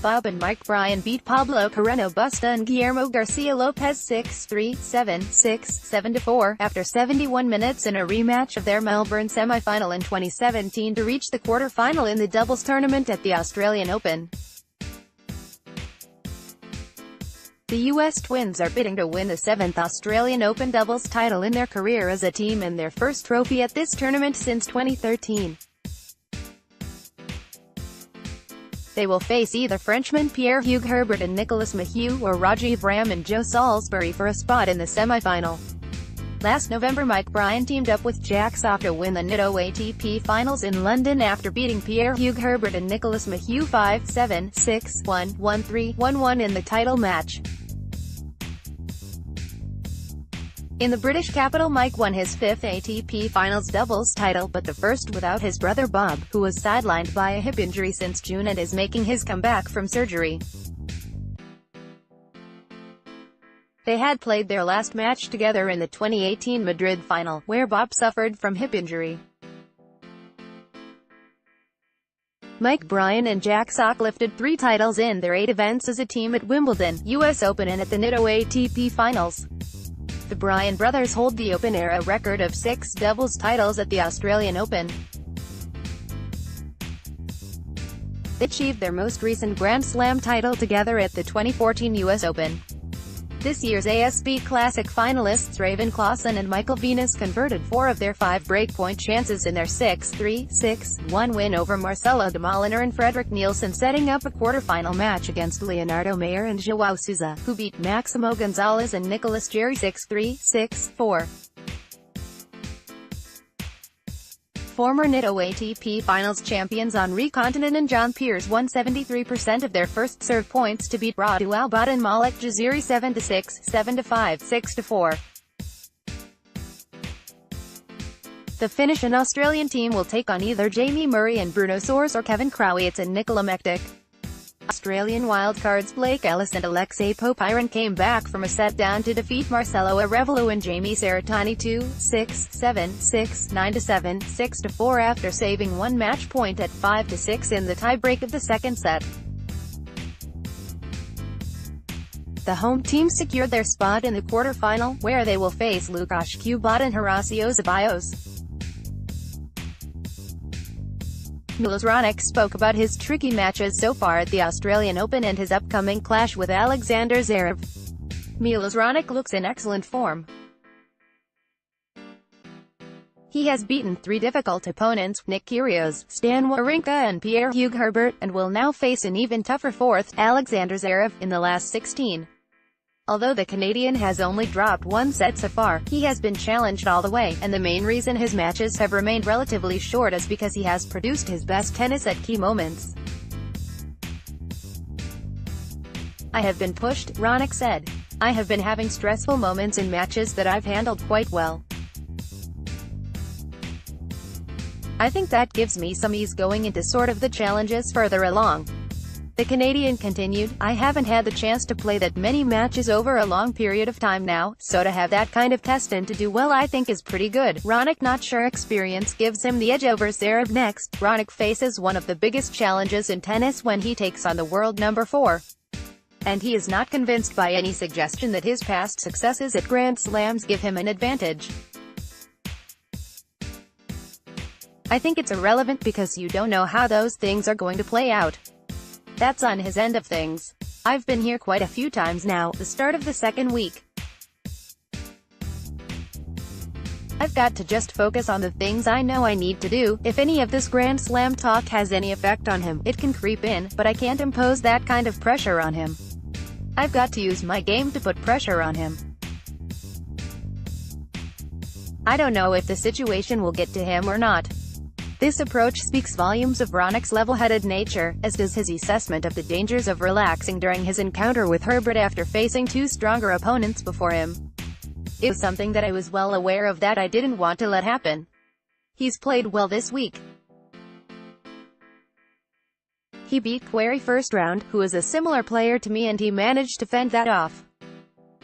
Bob and Mike Bryan beat Pablo, Carreno, Busta and Guillermo Garcia Lopez 6-3, 7-6, 7-4, after 71 minutes in a rematch of their Melbourne semi-final in 2017 to reach the quarter-final in the doubles tournament at the Australian Open. The US Twins are bidding to win the 7th Australian Open doubles title in their career as a team and their first trophy at this tournament since 2013. They will face either Frenchmen Pierre, Hugues, Herbert and Nicolas Mahut, or Rajeev and Joe Salisbury for a spot in the semi-final. Last November, Mike Bryan teamed up with Jack Sock to win the NITO ATP Finals in London after beating Pierre, Hugues, Herbert and Nicolas Mahut 5-7, 6-1, 1-3, 1-1 in the title match. In the British capital, Mike won his 5th ATP Finals doubles title, but the first without his brother Bob, who was sidelined by a hip injury since June and is making his comeback from surgery. They had played their last match together in the 2018 Madrid final, where Bob suffered from hip injury. Mike Bryan and Jack Sock lifted 3 titles in their 8 events as a team at Wimbledon, US Open and at the NITO ATP Finals. The Bryan brothers hold the Open-era record of 6 doubles titles at the Australian Open. They achieved their most recent Grand Slam title together at the 2014 US Open. This year's ASB Classic finalists Raven Clausen and Michael Venus converted 4 of their 5 breakpoint chances in their 6-3, 6-1 win over Marcelo de Moliner and Fredrik Nielsen, setting up a quarterfinal match against Leonardo Mayer and Joao Sousa, who beat Maximo Gonzalez and Nicolas Jarry 6-3, 6-4. Former NITO ATP Finals champions Henri Continent and John Pierce won 73% of their first serve points to beat Radu Albot and Malik Jaziri 7-6, 7-5, 6-4. The Finnish and Australian team will take on either Jamie Murray and Bruno Soares or Kevin Krawietz and Nikola Mektic. Australian wildcards Blake Ellis and Alexei Popyrin came back from a set-down to defeat Marcelo Arevalo and Jamie Saratani 2-6, 7-6, 9-7, 6-4 after saving 1 match point at 5-6 in the tiebreak of the second set. The home team secured their spot in the quarterfinal, where they will face Łukasz Kubot and Horacio Zeballos. Milos Raonic spoke about his tricky matches so far at the Australian Open and his upcoming clash with Alexander Zverev. Milos Raonic looks in excellent form. He has beaten 3 difficult opponents, Nick Kyrgios, Stan Wawrinka and Pierre Hugues Herbert, and will now face an even tougher 4th, Alexander Zverev, in the last 16. Although the Canadian has only dropped 1 set so far, he has been challenged all the way, and the main reason his matches have remained relatively short is because he has produced his best tennis at key moments. "I have been pushed," Raonic said. "I have been having stressful moments in matches that I've handled quite well. I think that gives me some ease going into sort of the challenges further along." The Canadian continued, "I haven't had the chance to play that many matches over a long period of time now, so to have that kind of test and to do well I think is pretty good." Raonic not sure experience gives him the edge over Zverev next. Raonic faces one of the biggest challenges in tennis when he takes on the world number 4. And he is not convinced by any suggestion that his past successes at Grand Slams give him an advantage. "I think it's irrelevant because you don't know how those things are going to play out. That's on his end of things. I've been here quite a few times now, the start of the second week. I've got to just focus on the things I know I need to do. If any of this Grand Slam talk has any effect on him, it can creep in, but I can't impose that kind of pressure on him. I've got to use my game to put pressure on him. I don't know if the situation will get to him or not." This approach speaks volumes of Raonic's level-headed nature, as does his assessment of the dangers of relaxing during his encounter with Herbert after facing 2 stronger opponents before him. "It was something that I was well aware of that I didn't want to let happen. He's played well this week. He beat Querrey first round, who is a similar player to me, and he managed to fend that off.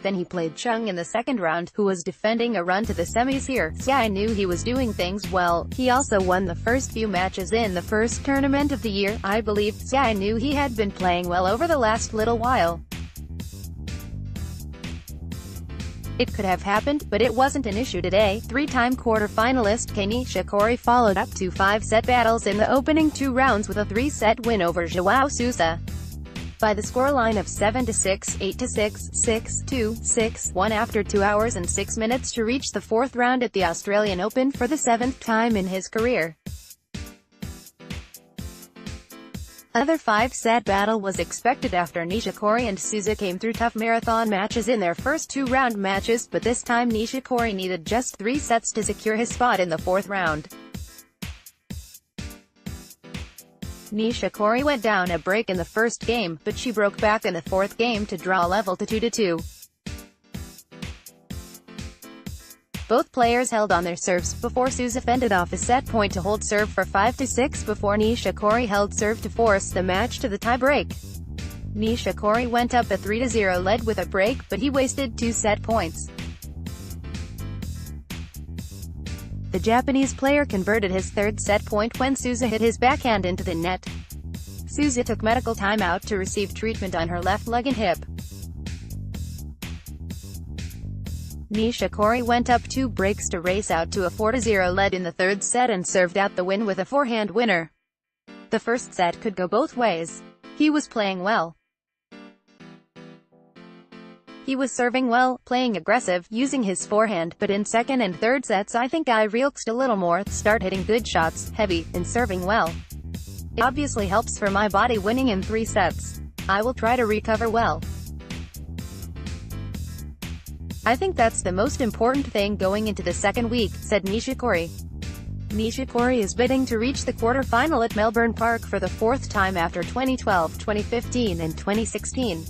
Then he played Chung in the second round, who was defending a run to the semis here. I knew he was doing things well. He also won the first few matches in the first tournament of the year, I believe. I knew he had been playing well over the last little while. It could have happened, but it wasn't an issue today. Three-time quarter-finalist Nishikori followed up two 5-set battles in the opening 2 rounds with a 3-set win over João Sousa by the scoreline of 7-6, 8-6, 6-2, 6-1 after 2 hours and 6 minutes to reach the 4th round at the Australian Open for the 7th time in his career. Another 5-set battle was expected after Nishikori and Sousa came through tough marathon matches in their first 2-round matches, but this time Nishikori needed just 3 sets to secure his spot in the 4th round. Nishikori went down a break in the first game, but she broke back in the 4th game to draw level to 2-2. Both players held on their serves before Sousa fended off a set point to hold serve for 5-6 before Nishikori held serve to force the match to the tie-break. Nishikori went up a 3-0 lead with a break, but he wasted 2 set points. The Japanese player converted his 3rd set point when Sousa hit his backhand into the net. Sousa took medical timeout to receive treatment on her left leg and hip. Nishikori went up 2 breaks to race out to a 4-0 lead in the 3rd set and served out the win with a forehand winner. The first set could go both ways. He was playing well. He was serving well, playing aggressive, using his forehand, but in second and third sets I think I relaxed a little more, start hitting good shots, heavy, and serving well. It obviously helps for my body winning in 3 sets. I will try to recover well. I think that's the most important thing going into the second week, said Nishikori. Nishikori is bidding to reach the quarter-final at Melbourne Park for the 4th time after 2012, 2015 and 2016.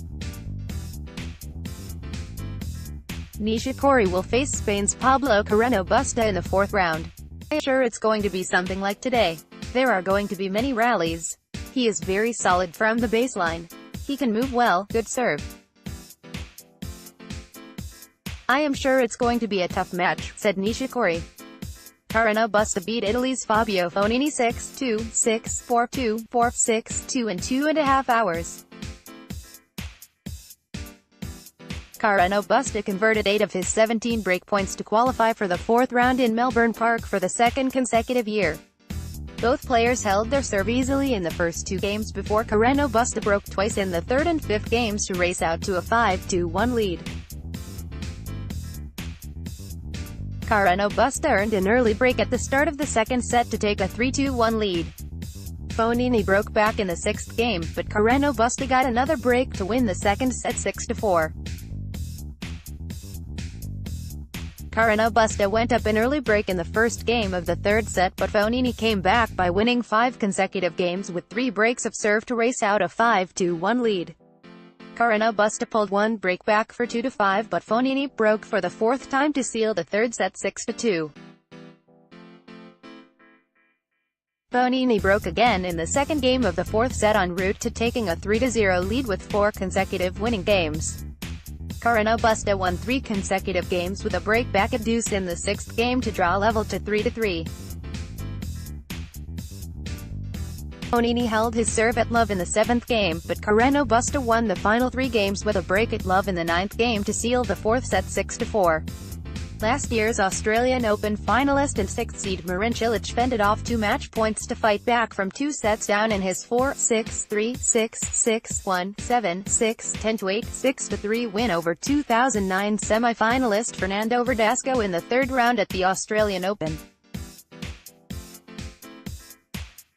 Nishikori will face Spain's Pablo Carreno Busta in the 4th round. I'm sure it's going to be something like today. There are going to be many rallies. He is very solid from the baseline. He can move well, good serve. I am sure it's going to be a tough match, said Nishikori. Carreno Busta beat Italy's Fabio Fognini 6-2, 6-4-2, 4-6-2 in 2.5 hours. Carreno Busta converted 8 of his 17 breakpoints to qualify for the 4th round in Melbourne Park for the 2nd consecutive year. Both players held their serve easily in the first 2 games before Carreno Busta broke twice in the 3rd and 5th games to race out to a 5-1 lead. Carreno Busta earned an early break at the start of the 2nd set to take a 3-1 lead. Fognini broke back in the 6th game, but Carreno Busta got another break to win the 2nd set 6-4. Carreno Busta went up an early break in the first game of the 3rd set, but Fognini came back by winning 5 consecutive games with 3 breaks of serve to race out a 5-1 lead. Carreno Busta pulled 1 break back for 2-5, but Fognini broke for the 4th time to seal the 3rd set 6-2. Fognini broke again in the 2nd game of the 4th set en route to taking a 3-0 lead with 4 consecutive winning games. Carreno Busta won 3 consecutive games with a break back at deuce in the 6th game to draw level to 3-3. Fognini held his serve at love in the 7th game, but Carreno Busta won the final 3 games with a break at love in the 9th game to seal the 4th set 6-4. Last year's Australian Open finalist and 6th seed Marin Cilic fended off 2 match points to fight back from 2 sets down in his 4-6-3, 6-6-1, 7-6, 10-8, 6-3 win over 2009 semi-finalist Fernando Verdasco in the 3rd round at the Australian Open.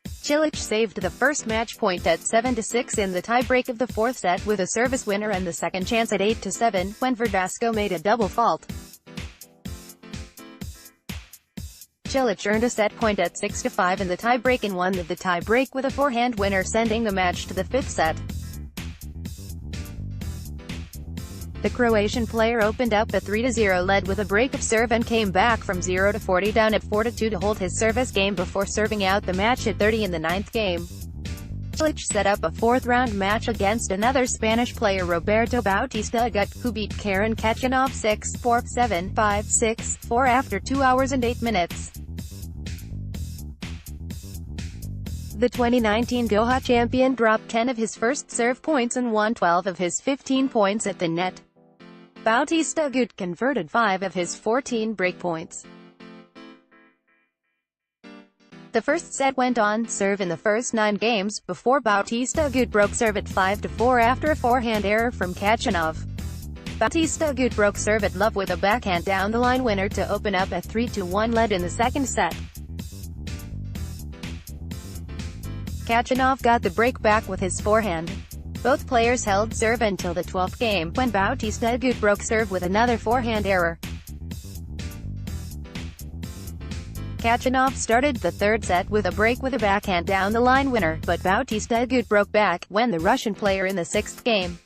Cilic saved the first match point at 7-6 in the tie-break of the 4th set with a service winner and the second chance at 8-7, when Verdasco made a double fault. Cilic earned a set point at 6-5 in the tie-break and won the tie-break with a forehand winner, sending the match to the 5th set. The Croatian player opened up a 3-0 lead with a break of serve and came back from 0-40 down at 4-2 to hold his service game before serving out the match at 30 in the 9th game. Cilic set up a fourth-round match against another Spanish player Roberto Bautista Agut, who beat Karen Khachanov 6-4, 7-5, 6-4 after 2 hours and 8 minutes. The 2019 Doha champion dropped 10 of his first serve points and won 12 of his 15 points at the net. Bautista Agut converted 5 of his 14 breakpoints. The first set went on serve in the first 9 games, before Bautista Agut broke serve at 5-4 after a forehand error from Khachanov. Bautista Agut broke serve at love with a backhand down-the-line winner to open up a 3-1 lead in the second set. Khachanov got the break back with his forehand. Both players held serve until the 12th game, when Bautista Agut broke serve with another forehand error. Khachanov started the third set with a break with a backhand down-the-line winner, but Bautista Agut broke back, when the Russian player in the 6th game.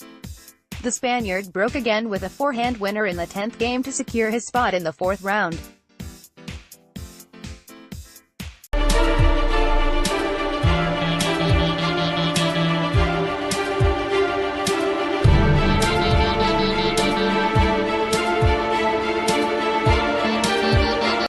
The Spaniard broke again with a forehand winner in the 10th game to secure his spot in the 4th round.